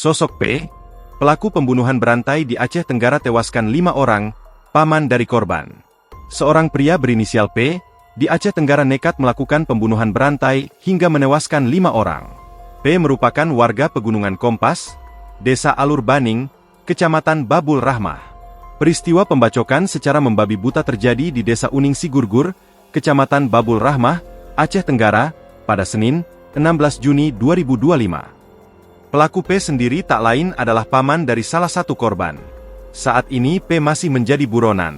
Sosok P, pelaku pembunuhan berantai di Aceh Tenggara tewaskan 5 orang, paman dari korban. Seorang pria berinisial P, di Aceh Tenggara nekat melakukan pembunuhan berantai hingga menewaskan 5 orang. P merupakan warga Pegunungan Kompas, Desa Alur Baning, Kecamatan Babul Rahmah. Peristiwa pembacokan secara membabi buta terjadi di Desa Uning Sigurgur, Kecamatan Babul Rahmah, Aceh Tenggara, pada Senin, 16 Juni 2025. Pelaku P sendiri tak lain adalah paman dari salah satu korban. Saat ini P masih menjadi buronan.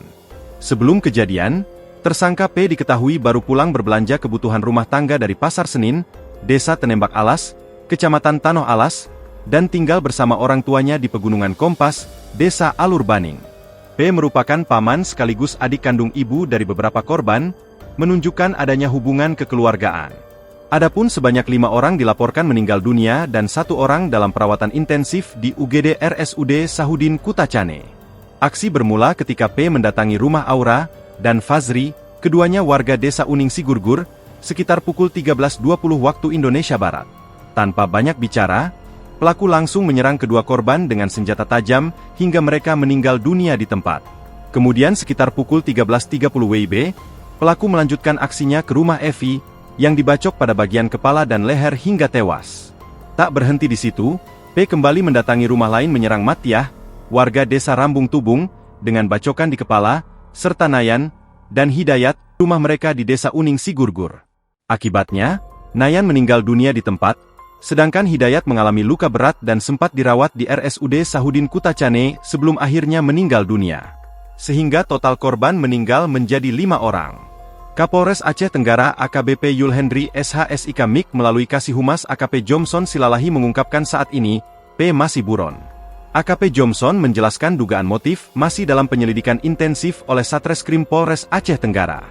Sebelum kejadian, tersangka P diketahui baru pulang berbelanja kebutuhan rumah tangga dari Pasar Senin, Desa Tenembak Alas, Kecamatan Tanoh Alas, dan tinggal bersama orang tuanya di Pegunungan Kompas, Desa Alur Baning. P merupakan paman sekaligus adik kandung ibu dari beberapa korban, menunjukkan adanya hubungan kekeluargaan. Adapun sebanyak 5 orang dilaporkan meninggal dunia dan 1 orang dalam perawatan intensif di UGD RSUD Sahudin Kutacane. Aksi bermula ketika P mendatangi rumah Aura dan Fazri, keduanya warga Desa Uning Sigurgur, sekitar pukul 13.20 waktu Indonesia Barat. Tanpa banyak bicara, pelaku langsung menyerang kedua korban dengan senjata tajam hingga mereka meninggal dunia di tempat. Kemudian sekitar pukul 13.30 WIB, pelaku melanjutkan aksinya ke rumah Evi, yang dibacok pada bagian kepala dan leher hingga tewas. Tak berhenti di situ, P kembali mendatangi rumah lain menyerang Matiah, warga Desa Rambung Tubung, dengan bacokan di kepala, serta Nayan dan Hidayat, rumah mereka di Desa Uning Sigurgur. Akibatnya, Nayan meninggal dunia di tempat, sedangkan Hidayat mengalami luka berat dan sempat dirawat di RSUD Sahudin Kutacane sebelum akhirnya meninggal dunia. Sehingga total korban meninggal menjadi 5 orang. Kapolres Aceh Tenggara AKBP Yulhendri SHSIK MIK melalui Kasih Humas AKP Jomson Silalahi mengungkapkan saat ini, P masih buron. AKP Jomson menjelaskan dugaan motif masih dalam penyelidikan intensif oleh Satreskrim Polres Aceh Tenggara.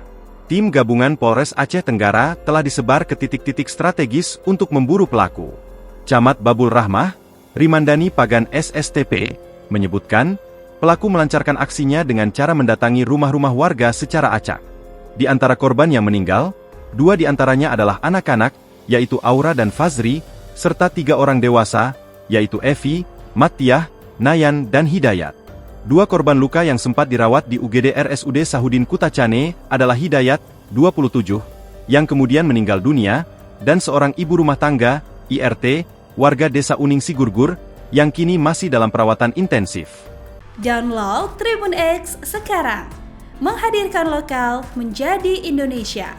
Tim gabungan Polres Aceh Tenggara telah disebar ke titik-titik strategis untuk memburu pelaku. Camat Babul Rahmah, Rimandani Pagan SSTP, menyebutkan, pelaku melancarkan aksinya dengan cara mendatangi rumah-rumah warga secara acak. Di antara korban yang meninggal, 2 di antaranya adalah anak-anak, yaitu Aura dan Fazri, serta 3 orang dewasa, yaitu Evi, Matiah, Nayan dan Hidayat. 2 korban luka yang sempat dirawat di UGD RSUD Sahudin Kutacane adalah Hidayat, 27, yang kemudian meninggal dunia, dan seorang ibu rumah tangga, IRT, warga Desa Uning Sigurgur, yang kini masih dalam perawatan intensif. Download Tribun X sekarang, menghadirkan lokal menjadi Indonesia.